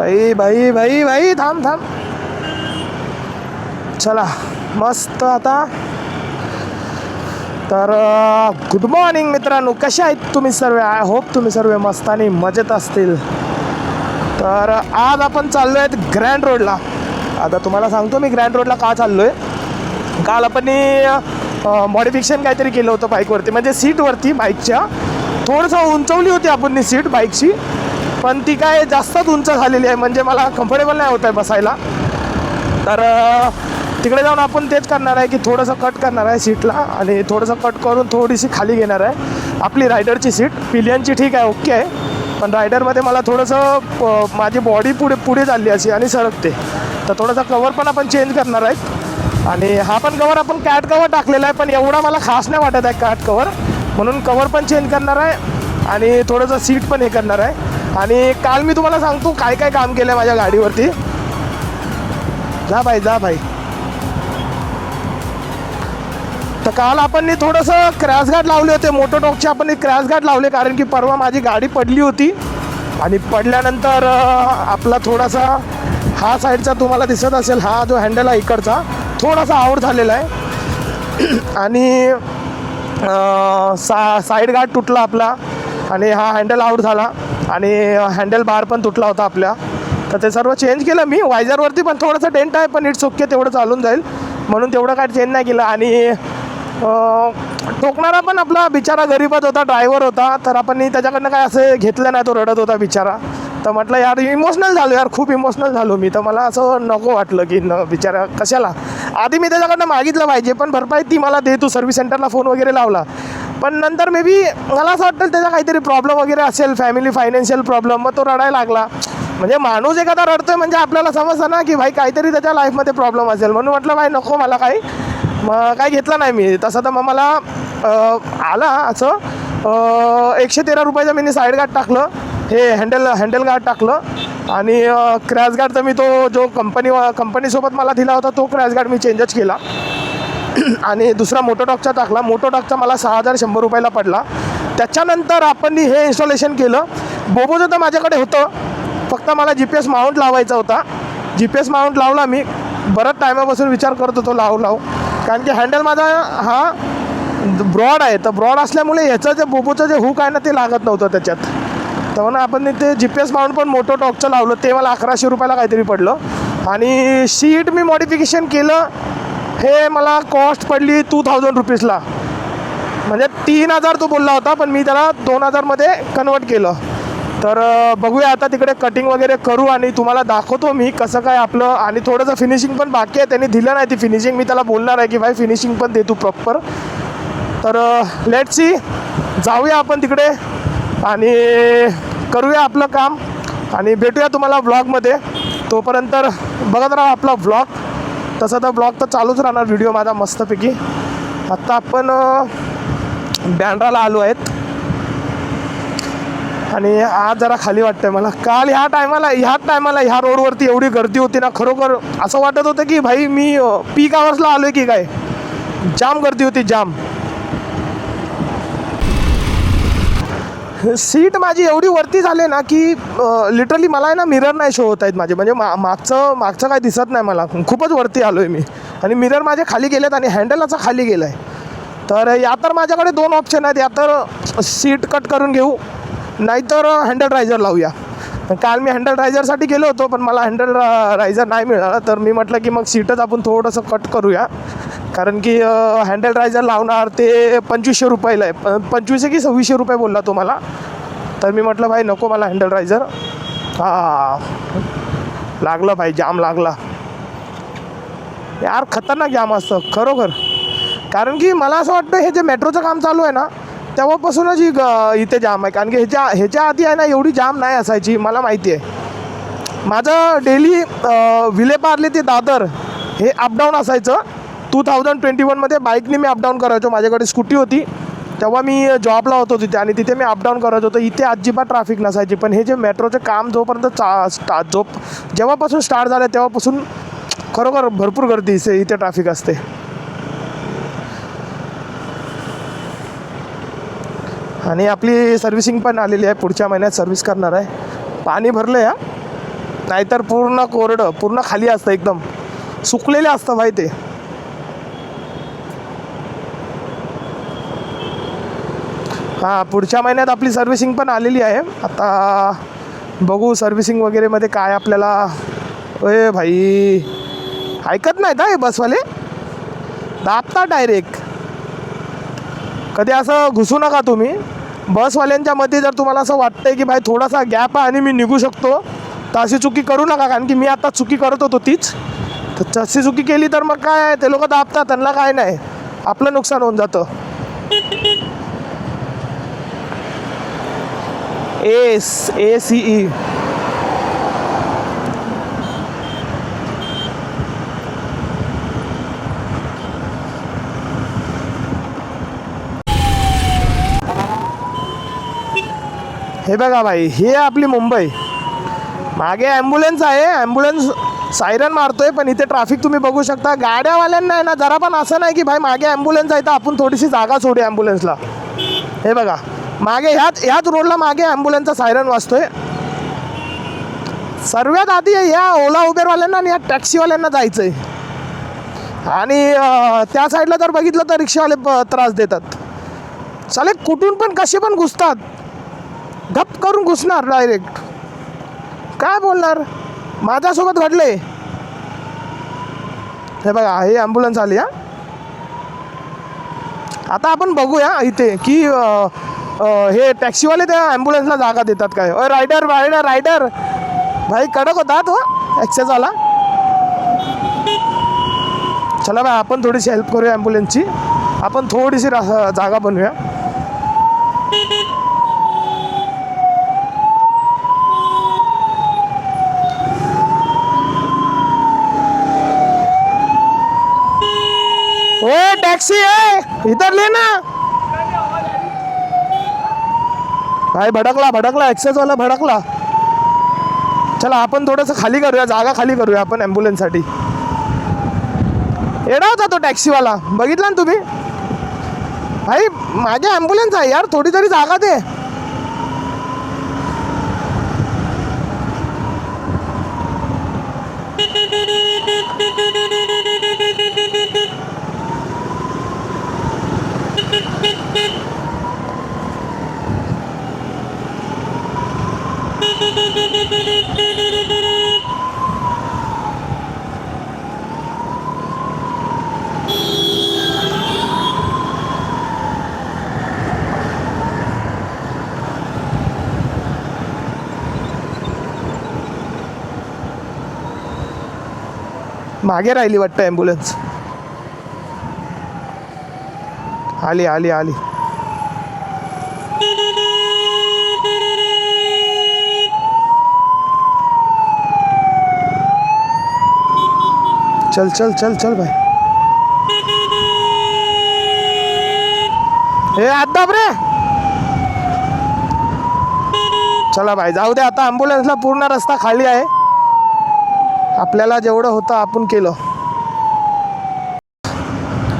भाई भाई भाई भाई थांब थांब. चला मस्त आता. तर गुड मॉर्निंग मित्रांनो, कशा आहेत तुम्ही सर्व? आय होप तुम्ही सर्व मस्त आणि मजेत असतील. तर आज आपण चाललो आहेत ग्रँड रोडला. आता तुम्हाला सांगतो मी ग्रँड रोडला का चाललो आहे. काल आपण मॉडिफिकेशन काहीतरी केलं होतं बाईकवरती, म्हणजे सीटवरती बाईकच्या थोडंसं उंचवली होती आपण सीट बाईकची, पण ती काय जास्तच उंच झालेली आहे, म्हणजे मला कम्फर्टेबल नाही होत आहे बसायला. तर तिकडे जाऊन आपण तेच करणार आहे की थोडंसं कट करणार आहे सीटला आणि थोडंसं कट करून थोडीशी खाली घेणार आहे आपली रायडरची सीट. पिलियनची ठीक आहे, ओके आहे, पण रायडरमध्ये मला थोडंसं माझी बॉडी पुढे चालली अशी आणि सरकते, तर थोडंसं कवर पण आपण चेंज करणार आहे. आणि हा पण कवर आपण कॅट कवर टाकलेला आहे, पण एवढा मला खास नाही वाटत आहे कॅट कवर, म्हणून कवर पण चेंज करणार आहे आणि थोडंसं सीट पण हे करणार आहे. आणि काल मी तुम्हाला सांगतो काय काय काम केलं आहे माझ्या गाडीवरती. जा भाई जा भाई. तर काल आपण थोडंसं क्रॅश गार्ड लावले होते, मोटोटॉकचे आपण क्रॅश गार्ड लावले, कारण की परवा माझी गाडी पडली होती आणि पडल्यानंतर आपला थोडासा हा साईडचा तुम्हाला दिसत असेल, हा जो हँडल आहे इकडचा थोडासा आउट झालेला आहे आणि साईड गार्ड तुटला आपला आणि हा हँडल आउट झाला आणि हँडल बार पण तुटला होता आपल्या. तर ते सर्व चेंज केलं मी. वायझरवरती पण थोडंसं डेंट आहे, पण इट्स ओके, तेवढं चालून जाईल म्हणून तेवढं काय चेंज नाही केलं. आणि ठोकणारा पण आपला बिचारा गरीबच होता, ड्रायव्हर होता, तर आपण त्याच्याकडनं काय असं घेतलं नाही, तो रडत होता बिचारा. तर म्हटलं यार इमोशनल झालो यार, खूप इमोशनल झालो मी. तर मला असं नको वाटलं की बिचारा कशाला. आधी मी त्याच्याकडनं मागितलं पाहिजे, पण भरपाई ती मला दे, तू सर्व्हिस सेंटरला फोन वगैरे लावला, पण नंतर मे बी मला असं वाटतं त्याचा काहीतरी प्रॉब्लेम वगैरे असेल, फॅमिली फायनान्शियल प्रॉब्लेम, मग तो रडायला लागला. म्हणजे माणूस एखादा रडतोय म्हणजे आपल्याला समजतं ना की भाई काहीतरी त्याच्या लाईफमध्ये प्रॉब्लेम असेल, म्हणून म्हटलं भाई नको मला काही, मग काय घेतलं नाही मी तसं. तर मग मला आला असं 113 रुपयाचं मी साईड गार्ड टाकलं, हे हँडल गार्ड टाकलं आणि क्रॅश गार्ड तर मी तो जो कंपनीसोबत मला दिला होता तो क्रॅश गार्ड मी चेंजच केला आणि दुसरा मोटोटॉकचा टाकला. मोटोटॉकचा मला 6100 रुपयाला पडला. त्याच्यानंतर आपण हे इन्स्टॉलेशन केलं. बोबोचं तर माझ्याकडे होतं, फक्त मला GPS माउंट लावायचा होता. GPS माउंट लावला मी, बराच टायमापासून विचार करत होतो लावू, कारण की हँडल माझा हा ब्रॉड आहे, तर ब्रॉड असल्यामुळे ह्याचं जे बोबोचं जे हुक आहे ना ते लागत नव्हतं त्याच्यात. तर म्हणून आपण ते GPS माउंट पण मोटोटॉकचं लावलं, ते मला 1100 रुपयाला काहीतरी पडलं. आणि शीट मी मॉडिफिकेशन केलं, हे मला कॉस्ट पडली 2000 रुपीजला, म्हणजे 3000 तो बोलला होता, पण मी त्याला 2000मध्ये कन्वर्ट केलं. तर बघूया आता तिकडे कटिंग वगैरे करू आणि तुम्हाला दाखवतो मी कसं काय आपलं. आणि थोडंसं फिनिशिंग पण बाकी आहे, त्यांनी दिलं नाही ती फिनिशिंग, मी त्याला बोलणार आहे की भाई फिनिशिंग पण दे तू प्रॉपर. तर लेट्स सी, जाऊया आपण तिकडे आणि करूया आपलं काम आणि भेटूया तुम्हाला व्लॉगमध्ये. तोपर्यंत बघत राहा आपला व्लॉग. तसं तर ब्लॉग तर चालूच राहणार व्हिडिओ माझा मस्तपैकी. आत्ता आपण बँड्राला आलो आहेत आणि आज जरा खाली वाटतंय मला. काल ह्या टायमाला ह्या रोडवरती एवढी गर्दी होती ना, खरोखर असं वाटत होतं की भाई मी पीक आवर्सला आलो आहे की काय. जाम गर्दी होती, जाम. सीट माझी एवढी वरती झाली ना की लिटरली मला आहे ना मिरर नाही शो होत आहेत माझे, म्हणजे मागचं काय दिसत नाही मला, खूपच वरती आलो आहे मी. आणि मिरर माझे खाली गेलेत आणि हँडलाचा खाली गेला आहे. तर या तर माझ्याकडे 2 ऑप्शन आहेत, या तर सीट कट करून घेऊ, नाहीतर हँडल रायझर लावूया. काल मी हँडल रायझरसाठी गेलो होतो, पण मला हँडल रायझर नाही मिळाला, तर मी म्हटलं की मग सीटच आपण थोडंसं कट करूया, कारण की हँडल रायझर लावणार ते 2500 रुपयाला आहे, 2500 की 2600 रुपये बोलला तो मला. तर मी म्हटलं भाई नको मला हँडल रायझर. लागलं भाई, जाम लागला यार, खतरनाक जाम असतं खरोखर. कारण की मला असं वाटतं हे जे मेट्रोचं काम चालू आहे ना तेव्हापासूनच इथे जाम आहे, कारण की ह्याच्या आधी आहे ना एवढी जाम नाही असायची, मला माहिती आहे. माझं डेली विलेपार्ले ते दादर हे अपडाऊन असायचं. 2021मध्ये बाईकने मी अपडाऊन करायचो, माझ्याकडे स्कूटी होती तेव्हा मी जॉबला होतो तिथे आणि तिथे मी अपडाऊन करत होतो. इथे अजिबात ट्रॅफिक नसायची, पण हे जे मेट्रोचं काम जोपर्यंत जेव्हापासून स्टार्ट झालं तेव्हापासून खरोखर भरपूर गर्दी इथे ट्रॅफिक असते. आणि आपली सर्व्हिसिंग पण आलेली आहे, पुढच्या महिन्यात सर्व्हिस करणार आहे. पाणी भरलं आहे, नाहीतर पूर्ण कोरडं, पूर्ण खाली असतं, एकदम सुकलेले असतं भाई ते. हां, पुढच्या महिन्यात आपली सर्व्हिसिंग पण आलेली आहे. आता बघू सर्व्हिसिंग वगैरेमध्ये काय आपल्याला. ए भाई ऐकत नाहीत हे बसवाले, दाबता डायरेक्ट. कधी असं घुसू नका तुम्ही बसवाल्यांच्या मध्ये. जर तुम्हाला असं वाटतंय की भाई थोडासा गॅप आहे आणि मी निघू शकतो, तर अशी चुकी करू नका. कारण की मी आता चुकी करत होतो तीच. तर तशी चुकी केली तर मग काय, ते लोक दाबतात, त्यांना काय नाही, आपलं नुकसान होऊन जातं. ACE. हे बघा भाई, हे आपली मुंबई. मागे ॲम्ब्युलन्स आहे, ॲम्ब्युलन्स सायरन मारतोय, पण इथे ट्रॅफिक तुम्ही बघू शकता. गाड्यावाल्यांना आहे ना जरा पण असं नाही की भाई मागे ॲम्ब्युलन्स आहे तर आपण थोडीशी जागा सोडू ॲम्ब्युलन्सला. हे बघा मागे ह्याच रोडला मागे ॲम्ब्युलन्सचा सायरन वाजतोय. सर्वात आधी या ओला उबेरवाल्यांना आणि या टॅक्सीवाल्यांना जायचं आहे. आणि त्या साईडला जर बघितलं तर रिक्षावाले त्रास देतात. चालेल कुठून पण कसे पण घुसतात, धप करून घुसणार डायरेक्ट. काय बोलणार, माझ्यासोबत घडले. हे बघा हे ॲम्ब्युलन्स आली. आता आपण बघूया इथे की हे टॅक्सीवाले त्या ॲम्ब्युलन्सला जागा देतात काय. रायडर रायडर रायडर भाई कडक होता तो ॲक्सेसवाला. चला भाई आपण थोडीशी हेल्प करूया ॲम्ब्युलन्सची. आपण थोडीशी जागा बनवूया. ओ टॅक्सी आहे इधर ले ना भाई. भडकला ॲक्सेसवाला भडकला. चला आपण थोडंसं खाली करूया, जागा खाली करूया आपण ॲम्ब्युलन्ससाठी. येडा होता तो टॅक्सीवाला, बघितला ना तुम्ही. भाई माझे ॲम्ब्युलन्स आहे यार, थोडी तरी जागा दे. मागे राहिली वाटतं ॲम्ब्युलन्स. आली आली आली. चल चल चल चल भाई. हे आता रे. चला भाई जाऊ दे आता. ॲम्ब्युलन्सला पूर्ण रस्ता खाली आहे. आपल्याला जेवढं होतं आपण केलं.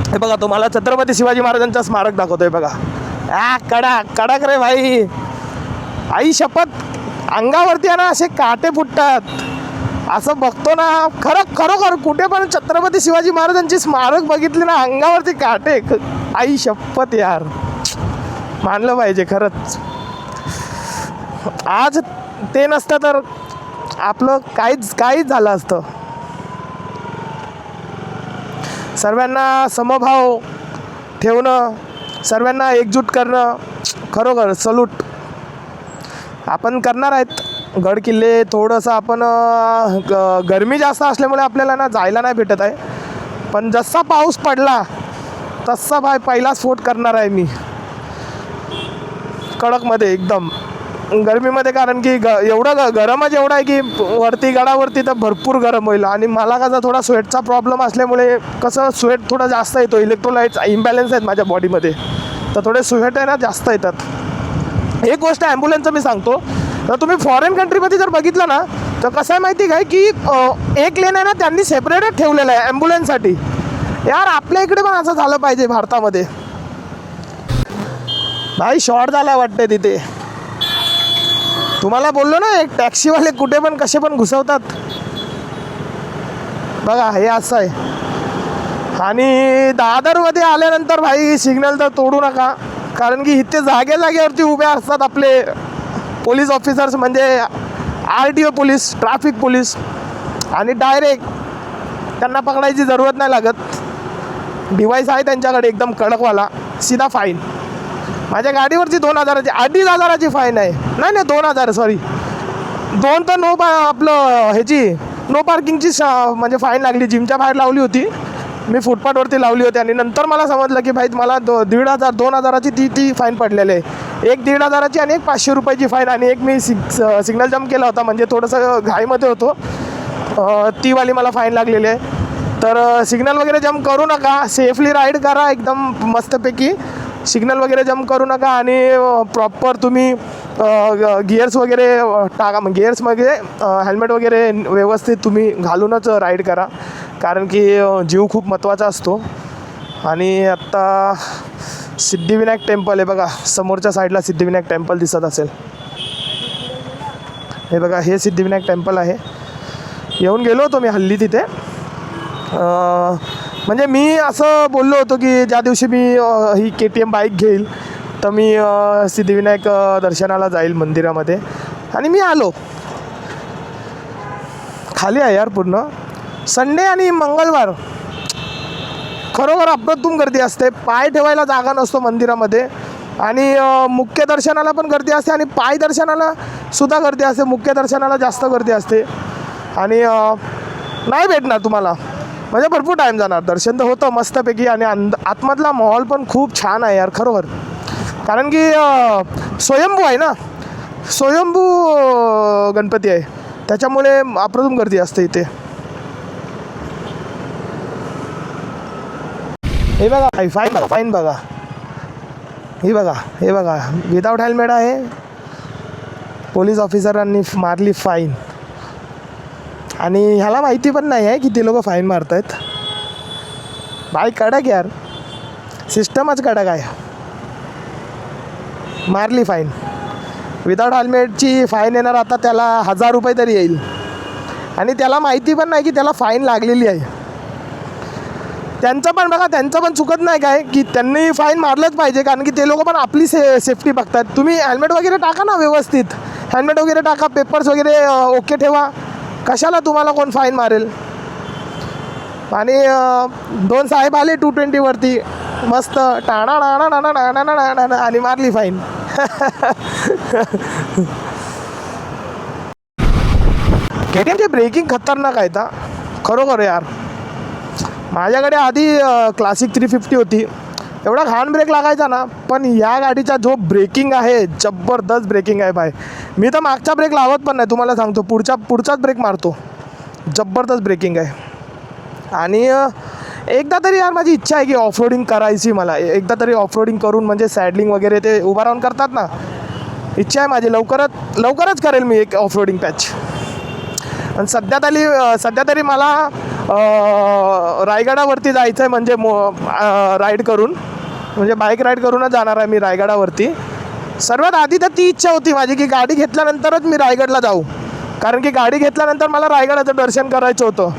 हे बघा तुम्हाला छत्रपती शिवाजी महाराजांचं स्मारक दाखवतोय बघा. कडक कडक रे भाई. आई शपथ अंगावरती आहे ना असे काटे फुटतात. असं बघतो ना खरोखर कुठे पण छत्रपती शिवाजी महाराजांची स्मारक बघितली ना अंगावरती काटे. आई शपथ यार, मानलं पाहिजे खरंच. आज ते नसतं तर आपलं काहीच झालं असतं. सर्वांना समभाव ठेवणं, सर्वांना एकजूट करणं, खरोखर सल्यूट आपण करणार आहेत. गड किल्ले थोडंसं आपण गरमी जास्त असल्यामुळे आपल्याला ना जायला नाही भेटत आहे. पण जसा पाऊस पडला तसा भाई पहिला स्फोट करणार आहे मी कडकमध्ये एकदम गरमीमध्ये. कारण की एवढं गरमच एवढं आहे की वरती गडावरती तर भरपूर गरम होईल. आणि मला कसा थोडा स्वेटचा प्रॉब्लेम असल्यामुळे कसं स्वेट थोडा जास्त येतो. इलेक्ट्रोलाइट्स इम्बॅलन्स आहेत माझ्या बॉडीमध्ये, तर थोडे स्वेट आहे ना जास्त येतात. एक गोष्ट ॲम्ब्युलन्सचं मी सांगतो, तर तुम्ही फॉरेन कंट्रीमध्ये जर बघितलं ना तर कसं आहे माहिती काय की एक लेन आहे ना त्यांनी सेपरेटच ठेवलेलं आहे ॲम्ब्युलन्ससाठी. यार आपल्या इकडे पण असं झालं पाहिजे भारतामध्ये. भाई शॉर्ट झाला वाटतं तिथे. तुम्हाला बोललो ना, एक टॅक्सीवाले कुठे पण कसे पण घुसवतात. बघा हे असं आहे. आणि दादरमध्ये आल्यानंतर भाई सिग्नल तर तोडू नका, कारण की इथे जागेवरती उभे असतात आपले पोलीस ऑफिसर्स, म्हणजे RTO पोलीस, ट्रॅफिक पोलीस, आणि डायरेक्ट त्यांना पकडायची जरूरत नाही लागत. डिव्हाइस आहे त्यांच्याकडे एकदम कडकवाला, सीधा फाईन. माझ्या गाडीवरती 2,000ची 2,500ची फाईन आहे. नाही 2,000, सॉरी 2 तर आपलं ह्याची नो पार्किंगची म्हणजे फाईन लागली. जिमच्या बाहेर लावली होती मी, फुटपाथवरती लावली होती. आणि नंतर मला समजलं की भाई मला 1,500 2,000ची ती फाईन पडलेली आहे. एक 1,500ची आणि एक 500 रुपयाची फाईन. आणि एक मी सिग्नल जम्प केला होता, म्हणजे थोडंसं घाईमध्ये होतो, तीवाली मला फाईन लागलेली आहे. तर सिग्नल वगैरे जम्प करू नका, सेफली राईड करा एकदम मस्तपैकी. सिग्नल वगैरे जम्प करू नका आणि प्रॉपर तुम्ही गिअर्स वगैरे टाका. गिअर्समध्ये हेल्मेट वगैरे व्यवस्थित तुम्ही घालूनच राईड करा, कारण की जीव खूप महत्त्वाचा असतो. आणि आत्ता सिद्धिविनायक टेम्पल आहे बघा, समोरच्या साईडला सिद्धिविनायक टेम्पल दिसत असेल. हे बघा, हे सिद्धिविनायक टेम्पल आहे. येऊन गेलो होतो मी हल्ली तिथे. म्हणजे मी असं बोललो होतो की ज्या दिवशी मी ही KTM बाईक घेईल तर मी सिद्धिविनायक दर्शनाला जाईल मंदिरामध्ये. आणि मी आलो. खाली आहे यार पूर्ण. संडे आणि मंगळवार खरोखर अप्रतिम गर्दी असते. पाय ठेवायला जागा नसतो मंदिरामध्ये. आणि मुख्य दर्शनाला पण गर्दी असते आणि पाय दर्शनाला सुद्धा गर्दी असते. मुख्य दर्शनाला जास्त गर्दी असते आणि नाही भेटणार तुम्हाला, म्हणजे भरपूर टाईम जाणार. दर्शन तर होतं मस्तपैकी आणि आतमधला माहोल पण खूप छान आहे यार खरोखर. कारण की स्वयंभू आहे ना, स्वयंभू गणपती आहे, त्याच्यामुळे अप्रतिम गर्दी असते इथे. हे बघा फाईन बघा, फाईन बघा, हे बघा, हे बघा, विदाऊट हेल्मेट आहे. पोलीस ऑफिसरांनी मारली फाईन. आणि ह्याला माहिती पण नाही आहे की ते लोक फाईन मारत आहेत. बाईक कडक यार, सिस्टमच कडक आहे. मारली फाईन. विदाऊट हेल्मेटची फाईन येणार आता त्याला 1,000 रुपये तरी येईल. आणि त्याला माहिती पण नाही की त्याला फाईन लागलेली आहे. त्यांचं पण बघा, त्यांचं पण चुकत नाही काय की त्यांनी फाईन मारलंच पाहिजे, कारण की ते लोक पण आपली सेफ्टी बघतात. तुम्ही हेल्मेट वगैरे टाका ना व्यवस्थित, हेल्मेट वगैरे टाका, पेपर्स वगैरे ओके ठेवा. कशाला तुम्हाला कोण फाईन मारेल. आणि 2 साहेब आले 220वरती मस्त टाणा नाणा नाणा नाणा नाणा आणि मारली फाईन. KTMची ब्रेकिंग खतरनाक आहे ता खरोखर यार. माझ्याकडे आधी क्लासिक 350 होती, एवढा घाण ब्रेक लागायचा ना, पण या गाडीचा जो ब्रेकिंग आहे जबरदस्त ब्रेकिंग आहे भाई. मी तर मागचा ब्रेक लावत पण नाही, तुम्हाला सांगतो, पुढचाच ब्रेक मारतो. जबरदस्त ब्रेकिंग आहे. आणि एकदा तरी यार माझी इच्छा आहे की ऑफरोडिंग करायची. मला एकदा तरी ऑफरोडिंग करून, म्हणजे सॅडलिंग वगैरे ते उभा राहून करतात ना, इच्छा आहे माझी. लवकरच करेल मी एक ऑफरोडिंग पॅच. आणि सध्या तरी मला रायगडावरती जायचं आहे, म्हणजे राईड करून, म्हणजे बाईक राईड करूनच जाणार आहे मी रायगडावरती. सर्वात आधी तर ती इच्छा होती माझी की गाडी घेतल्यानंतरच मी रायगडला जाऊ, कारण की गाडी घेतल्यानंतर मला रायगडाचं दर्शन करायचं होतं.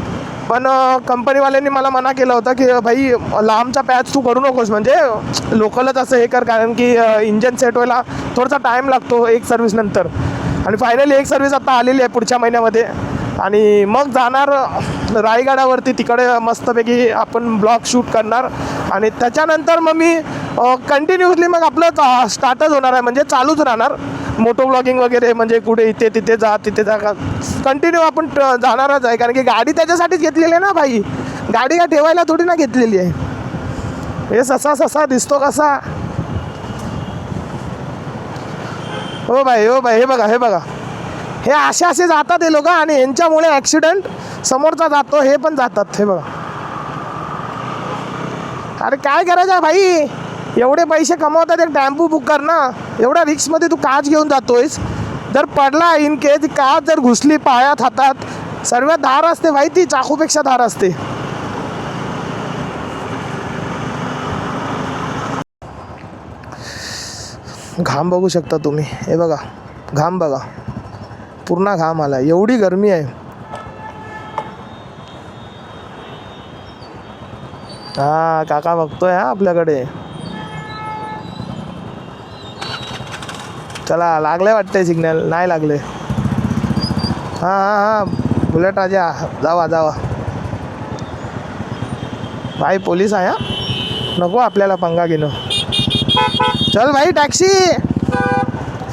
पण कंपनीवाल्यांनी मला मना केलं होतं की भाई लांबचा पॅच तू करू नकोस, म्हणजे लोकलच असं हे कर, कारण की इंजन सेट व्हायला थोडासा टाईम लागतो एक सर्व्हिसनंतर. आणि फायनली एक सर्व्हिस आता आलेली आहे पुढच्या महिन्यामध्ये. आणि मग जाणार रायगडावरती, तिकडे मस्तपैकी आपण ब्लॉग शूट करणार. आणि त्याच्यानंतर मग मी कंटिन्युअसली मग आपलं स्टार्टच होणार आहे, म्हणजे चालूच राहणार मोटो ब्लॉगिंग वगैरे. म्हणजे कुठे इथे तिथे जा कंटिन्यू आपण जाणारच आहे, कारण की गाडी त्याच्यासाठीच घेतलेली आहे ना भाई. गाडी का ठेवायला थोडी ना घेतलेली आहे. हे ससा दिसतो कसा. हो भाई, हो भाई, हे बघा हे असे जातात हे लोक, आणि यांच्यामुळे ॲक्सिडेंट समोरचा जातो, हे पण जातात. हे बघा, अरे काय करायचं आहे भाई, एवढे पैसे कमवतात, एक टेम्पो बुक कर ना. एवढ्या रिक्समध्ये तू काच घेऊन जातोयस, जर पडला इन केस, काच जर घुसली पायात हातात, सर्वात धार असते भाई, ती चाकूपेक्षा धार असते. घाम बघू शकता तुम्ही, हे बघा घाम बघा. पूर्ण घाम आला, एवढी गरमी आहे. हा काका बघतोय हा आपल्याकडे. चला लागले वाटतंय सिग्नल, नाही लागले. हां हां हां बुलेट राजा जावा जावा. भाई पोलीस आहे हा, नको आपल्याला पंगा घेणं. चल भाई टॅक्सी.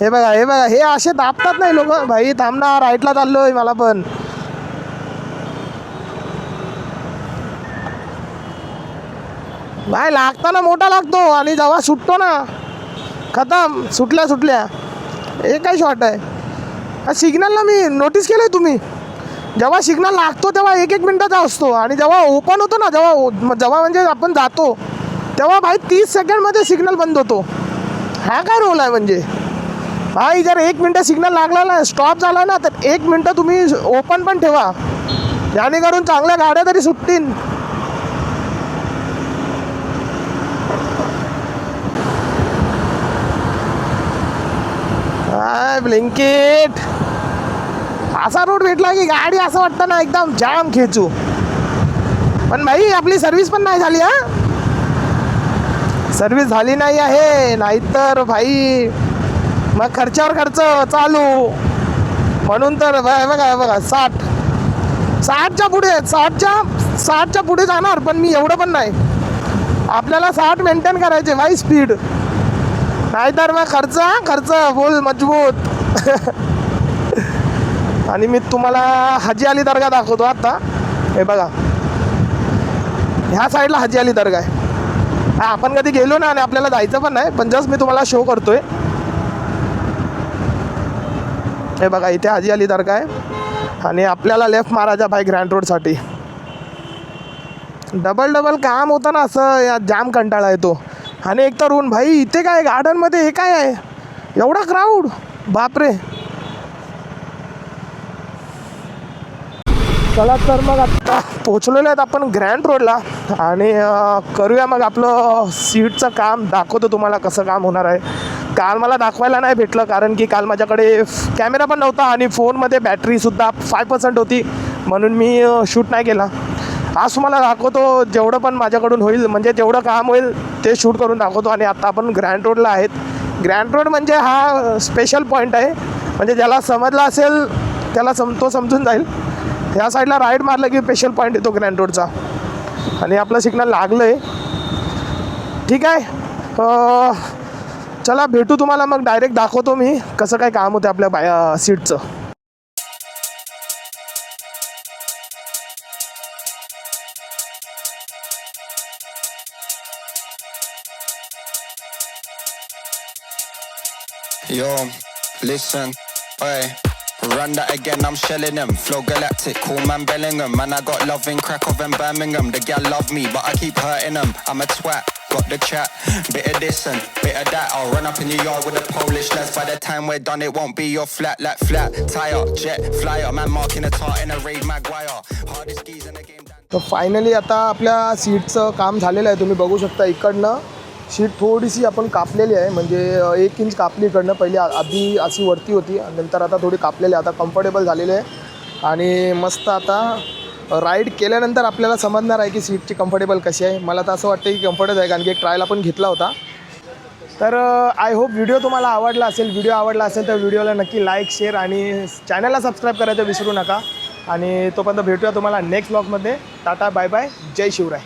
हे बघा हे बघा, हे असे दाबतात नाही लोक. भाई थांब ना, राईटला चाललोय मला पण. भाई लागताना मोठा लागतो आणि जेव्हा सुटतो ना खतम, सुटल्या सुटल्या. हे काय शॉट आहे. सिग्नलला मी नोटीस केलं आहे तुम्ही, जेव्हा सिग्नल लागतो तेव्हा 1-1 मिनिटाचा असतो आणि जेव्हा ओपन होतो ना, जेव्हा म्हणजे आपण जातो तेव्हा भाई 30 सेकंडमध्ये सिग्नल बंद होतो. हा काय रोल आहे म्हणजे. भाई जर 1 मिनटं सिग्नल लागला ना, स्टॉप झाला ना, तर 1 मिनटं तुम्ही ओपन पण ठेवा, जेणेकरून चांगल्या गाड्या तरी सुटतील. हाय ब्लिंकिट. असा रोड भेटला की गाडी असं वाटतं ना एकदम जाम खेचू. पण भाई आपली सर्विस पण नाही झाली. हा सर्विस झाली नाही आहे, नाहीतर भाई मग खर्चावर खर्च चालू. म्हणून तर बघा बघा 60च्या पुढे 60च्या पुढे जाणार, पण मी एवढं पण नाही. आपल्याला 60 मेंटेन करायचे भाई स्पीड, नाहीतर मग खर्च बोल मजबूत. आणि मी तुम्हाला हाजी अली दर्गा दाखवतो आता. हे बघा ह्या साईडला हाजी अली दर्गा आहे. हा आपण कधी गेलो ना आणि आपल्याला जायचं पण नाही, पण जस्ट मी तुम्हाला शो करतोय. हे बघा इथे हाजी अली दर्गा आहे आणि आपल्याला लेफ्ट मारायचा भाई ग्रँड रोडसाठी. डबल काम होतं ना असं, या जाम कंटाळा येतो. आणि एक तर ऊन भाई. इथे काय गार्डनमध्ये हे काय आहे, एवढा क्राऊड, बापरे. चला तर मग आता पोचलेलो आहेत आपण ग्रँड रोडला आणि करूया मग आपलं सीटचं काम. दाखवतो तुम्हाला कसं काम होणार आहे. काल मला दाखवायला नाही भेटलं कारण की काल माझ्याकडे कॅमेरा पण नव्हता आणि फोनमध्ये बॅटरीसुद्धा 5% होती, म्हणून मी शूट नाही केला. आज तुम्हाला दाखवतो जेवढं पण माझ्याकडून होईल, म्हणजे जेवढं काम होईल ते शूट करून दाखवतो. आणि आता आपण ग्रँड रोडला आहेत. ग्रँड रोड म्हणजे हा स्पेशल पॉईंट आहे, म्हणजे ज्याला समजला असेल त्याला तो समजून जाईल. ह्या साईडला राईट मारलं की स्पेशल पॉईंट येतो ग्रँड रोडचा. आणि आपलं सिग्नल लागलं आहे, ठीक आहे. चला भेटू तुम्हाला मग, डायरेक्ट दाखवतो मी कसं काय काम होतं आपल्या सीटचं. Yo, listen, oi, run that again, I'm shelling them. Flow galactic, cool man Bellingham. Man, I got love in Krakow and Birmingham. The gal love me, but I keep hurting them. I'm a twat, got the chat. Bit of this and bit of that. I'll run up in your yard with the Polish lads. By the time we're done, it won't be your flat, like flat tire, jet, flyer. Man marking a tart in a raid, Maguire. Hardest keys in the game. तर finally आता आपल्या सीटचं काम झालेलं आहे. तुम्ही बघू शकता इकडनं शीट थोडीशी आपण कापलेली आहे, म्हणजे 1 इंच कापली इकडनं. पहिली आधी अशी वरती होती आणि नंतर आता थोडी कापलेली आहे. आता कम्फर्टेबल झालेली आहे आणि मस्त आता राईड केल्यानंतर आपल्याला समजणार आहे की सीटची कम्फर्टेबल कशी आहे. मला तर असं वाटतं की कम्फर्टेबल आहे, कारण की एक ट्रायल आपण घेतला होता. तर आय होप व्हिडिओ तुम्हाला आवडला असेल. व्हिडिओ आवडला असेल तर व्हिडिओला नक्की लाईक, शेअर आणि चॅनलला सबस्क्राईब करायचं विसरू नका. आणि तोपर्यंत भेटूया तुम्हाला नेक्स्ट व्लॉगमध्ये. टाटा बाय बाय, जय शिवराय.